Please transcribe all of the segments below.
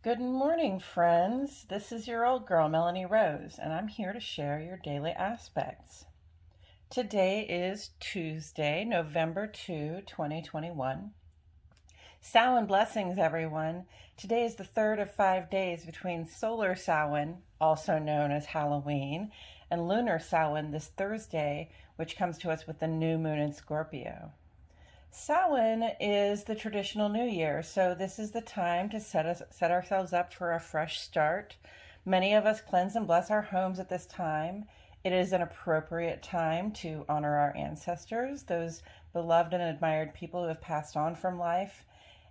Good morning, friends. This is your old girl, Melanie Rose, and I'm here to share your daily aspects. Today is Tuesday, November 2021. Samhain blessings, everyone. Today is the third of 5 days between solar Samhain, also known as Halloween, and lunar Samhain this Thursday, which comes to us with the new moon in Scorpio. Samhain is the traditional New Year, so this is the time to set ourselves up for a fresh start. Many of us cleanse and bless our homes at this time. It is an appropriate time to honor our ancestors, those beloved and admired people who have passed on from life.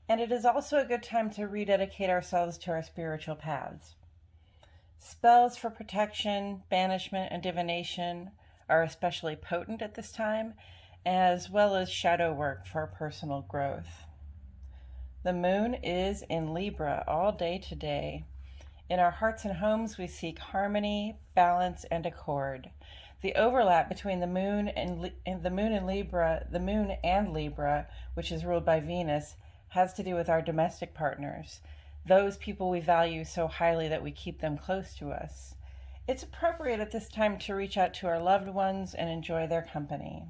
And it is also a good time to rededicate ourselves to our spiritual paths. Spells for protection, banishment, and divination are especially potent at this time, as well as shadow work for personal growth. The moon is in Libra all day today. In our hearts and homes, we seek harmony, balance, and accord. The overlap between the moon and Libra, which is ruled by Venus, has to do with our domestic partners, those people we value so highly that we keep them close to us. It's appropriate at this time to reach out to our loved ones and enjoy their company.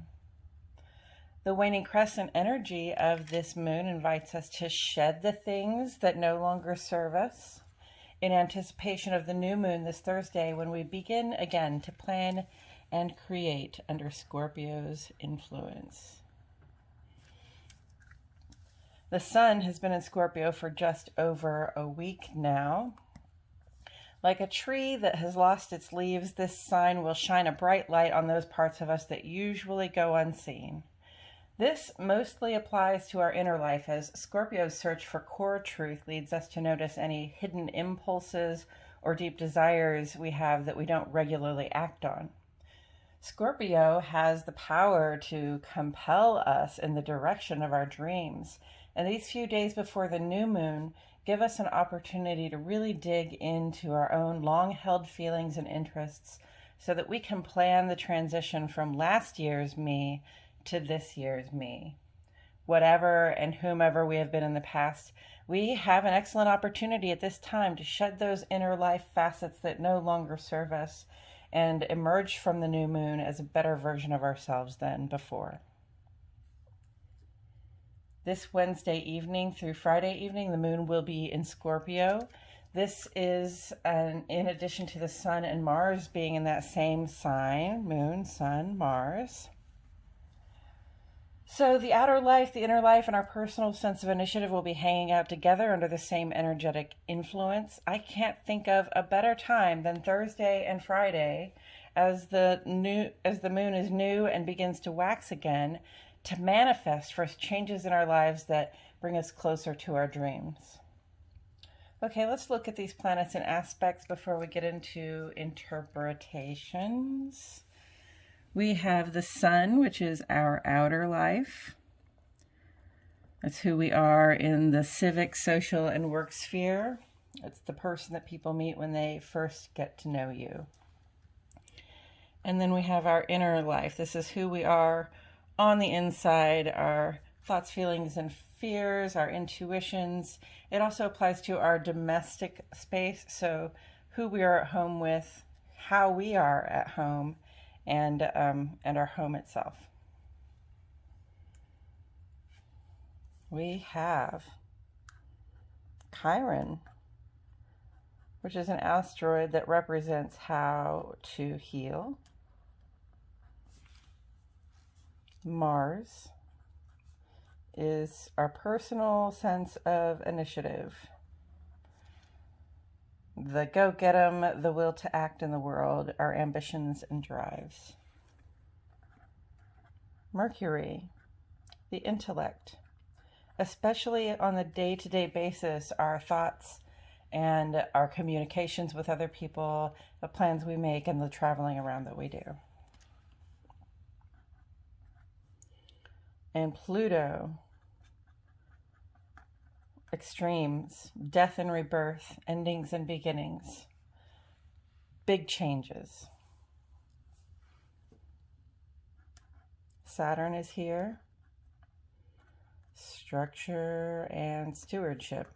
The waning crescent energy of this moon invites us to shed the things that no longer serve us in anticipation of the new moon this Thursday, when we begin again to plan and create under Scorpio's influence. The sun has been in Scorpio for just over a week now. Like a tree that has lost its leaves, this sign will shine a bright light on those parts of us that usually go unseen. This mostly applies to our inner life, as Scorpio's search for core truth leads us to notice any hidden impulses or deep desires we have that we don't regularly act on. Scorpio has the power to compel us in the direction of our dreams, and these few days before the new moon give us an opportunity to really dig into our own long-held feelings and interests so that we can plan the transition from last year's me to this year's me. Whatever and whomever we have been in the past, we have an excellent opportunity at this time to shed those inner life facets that no longer serve us and emerge from the new moon as a better version of ourselves than before. This Wednesday evening through Friday evening, the moon will be in Scorpio. This is in addition to the sun and Mars being in that same sign, moon, sun, Mars. So the outer life, the inner life, and our personal sense of initiative will be hanging out together under the same energetic influence. I can't think of a better time than Thursday and Friday, as the moon is new and begins to wax again, to manifest for changes in our lives that bring us closer to our dreams. Okay, let's look at these planets and aspects before we get into interpretations. We have the sun, which is our outer life. That's who we are in the civic, social, and work sphere. It's the person that people meet when they first get to know you. And then we have our inner life. This is who we are on the inside, our thoughts, feelings, and fears, our intuitions. It also applies to our domestic space, so who we are at home with, how we are at home, and our home itself. We have Chiron, which is an asteroid that represents how to heal. Mars is our personal sense of initiative, the go-get-em, the will to act in the world, our ambitions and drives. Mercury, the intellect, especially on the day-to-day basis, our thoughts and our communications with other people, the plans we make, and the traveling around that we do. And Pluto, extremes, death and rebirth, endings and beginnings, big changes. Saturn is here, structure and stewardship.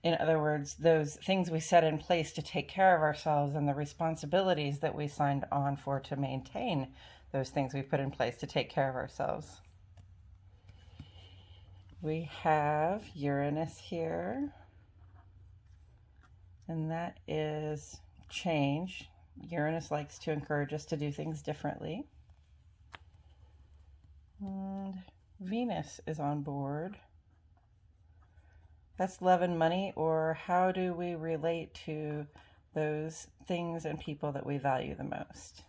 In other words, those things we set in place to take care of ourselves and the responsibilities that we signed on for to maintain those things we put in place to take care of ourselves. We have Uranus here, and that is change. Uranus likes to encourage us to do things differently. And Venus is on board. That's love and money, or how do we relate to those things and people that we value the most?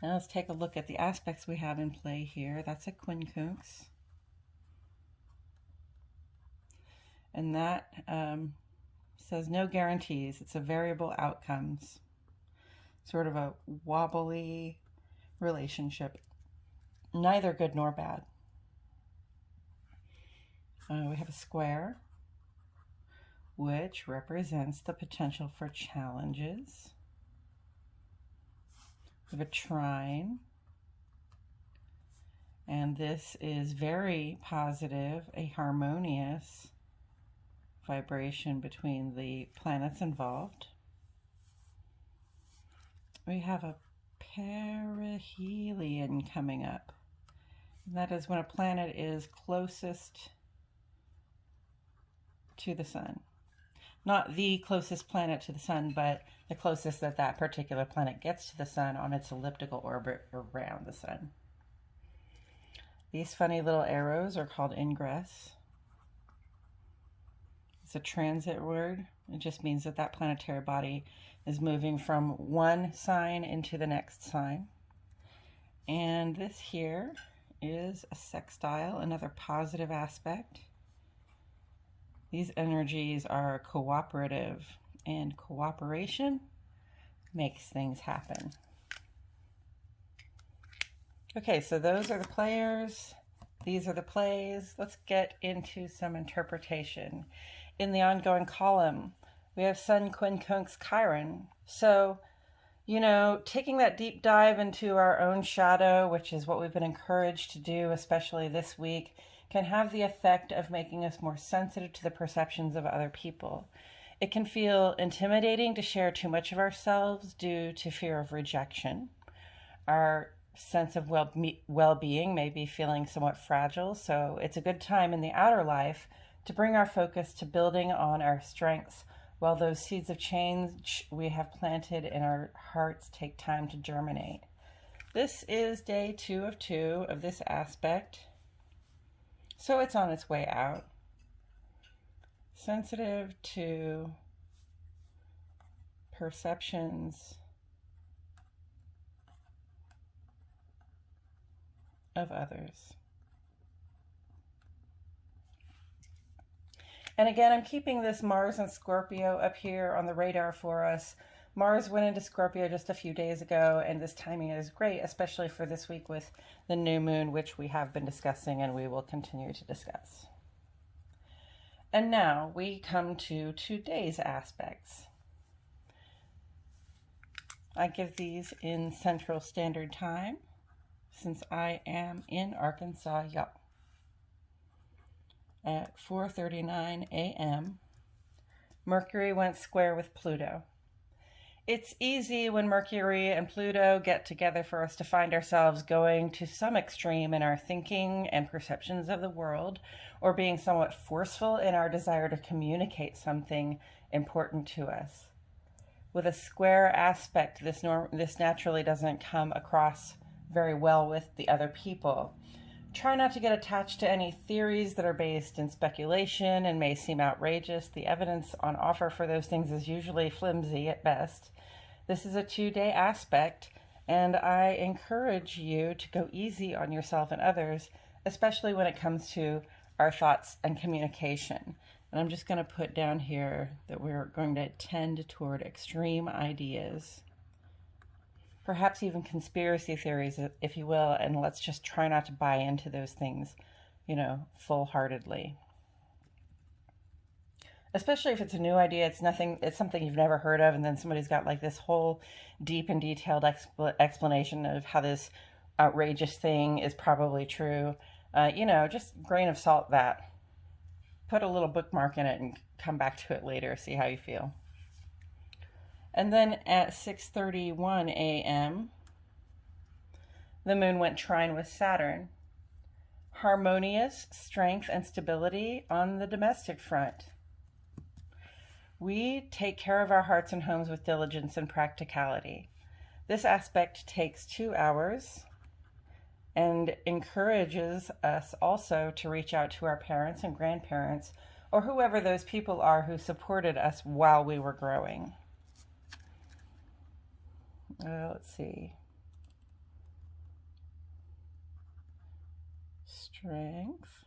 Now let's take a look at the aspects we have in play here. That's a quincunx. And that says no guarantees. It's a variable outcomes. Sort of a wobbly relationship. Neither good nor bad. We have a square, which represents the potential for challenges. We have a trine, and this is very positive, a harmonious vibration between the planets involved. We have a perihelion coming up. And that is when a planet is closest to the sun. Not the closest planet to the sun, but the closest that that particular planet gets to the sun on its elliptical orbit around the sun. These funny little arrows are called ingress. It's a transit word. It just means that that planetary body is moving from one sign into the next sign. And this here is a sextile, another positive aspect. These energies are cooperative, and cooperation makes things happen. Okay, so those are the players. These are the plays. Let's get into some interpretation. In the ongoing column, we have Sun, quincunx, Chiron. So, you know, taking that deep dive into our own shadow, which is what we've been encouraged to do, especially this week, can have the effect of making us more sensitive to the perceptions of other people. It can feel intimidating to share too much of ourselves due to fear of rejection. Our sense of well-being may be feeling somewhat fragile, so it's a good time in the outer life to bring our focus to building on our strengths, while those seeds of change we have planted in our hearts take time to germinate. This is day 2 of 2 of this aspect, so it's on its way out. Sensitive to perceptions of others. And again, I'm keeping this Mars and Scorpio up here on the radar for us. Mars went into Scorpio just a few days ago, and this timing is great, especially for this week with the new moon, which we have been discussing and we will continue to discuss. And now we come to today's aspects. I give these in Central Standard Time, since I am in Arkansas, y'all. At 4:39 a.m., Mercury went square with Pluto. It's easy when Mercury and Pluto get together for us to find ourselves going to some extreme in our thinking and perceptions of the world, or being somewhat forceful in our desire to communicate something important to us. With a square aspect, this naturally doesn't come across very well with the other people. Try not to get attached to any theories that are based in speculation and may seem outrageous. The evidence on offer for those things is usually flimsy at best. This is a 2-day aspect, and I encourage you to go easy on yourself and others, especially when it comes to our thoughts and communication. And I'm just going to put down here that we're going to tend toward extreme ideas. Perhaps even conspiracy theories, if you will, and let's just try not to buy into those things, full-heartedly. Especially if it's a new idea, it's something you've never heard of, and then somebody's got like this whole deep and detailed explanation of how this outrageous thing is probably true. Just grain of salt that. Put a little bookmark in it and come back to it later, see how you feel. And then at 6:31 a.m., the moon went trine with Saturn. Harmonious strength and stability on the domestic front. We take care of our hearts and homes with diligence and practicality. This aspect takes 2 hours and encourages us also to reach out to our parents and grandparents, or whoever those people are who supported us while we were growing. Let's see. Strength,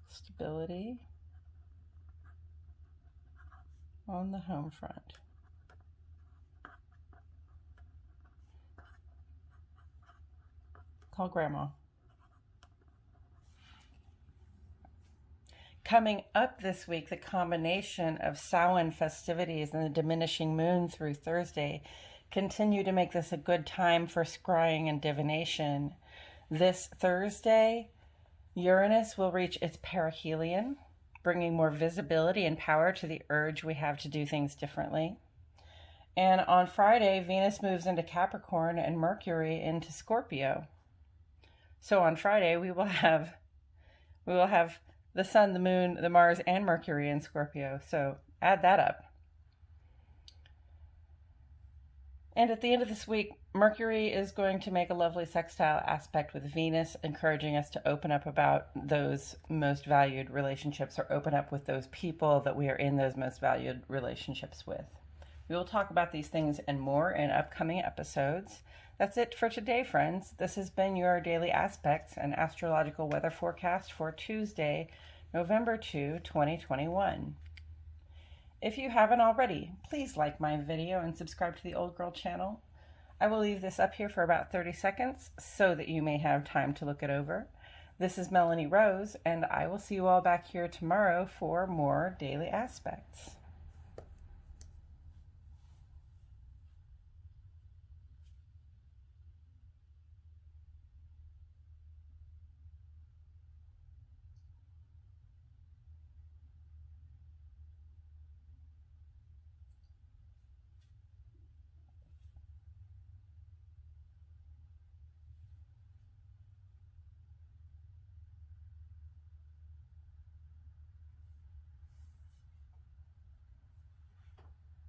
stability on the home front. Call Grandma. Coming up this week, the combination of Samhain festivities and the diminishing moon through Thursday continue to make this a good time for scrying and divination. This Thursday, Uranus will reach its perihelion, bringing more visibility and power to the urge we have to do things differently. And on Friday, Venus moves into Capricorn and Mercury into Scorpio. So on Friday, we will have the Sun, the Moon, the Mars, and Mercury in Scorpio. So add that up. And at the end of this week, Mercury is going to make a lovely sextile aspect with Venus, encouraging us to open up about those most valued relationships, or open up with those people that we are in those most valued relationships with. We will talk about these things and more in upcoming episodes. That's it for today, friends. This has been your Daily Aspects and Astrological Weather Forecast for Tuesday, November 2, 2021. If you haven't already, please like my video and subscribe to the Old Girl channel. I will leave this up here for about 30 seconds so that you may have time to look it over. This is Melanie Rose, and I will see you all back here tomorrow for more Daily Aspects.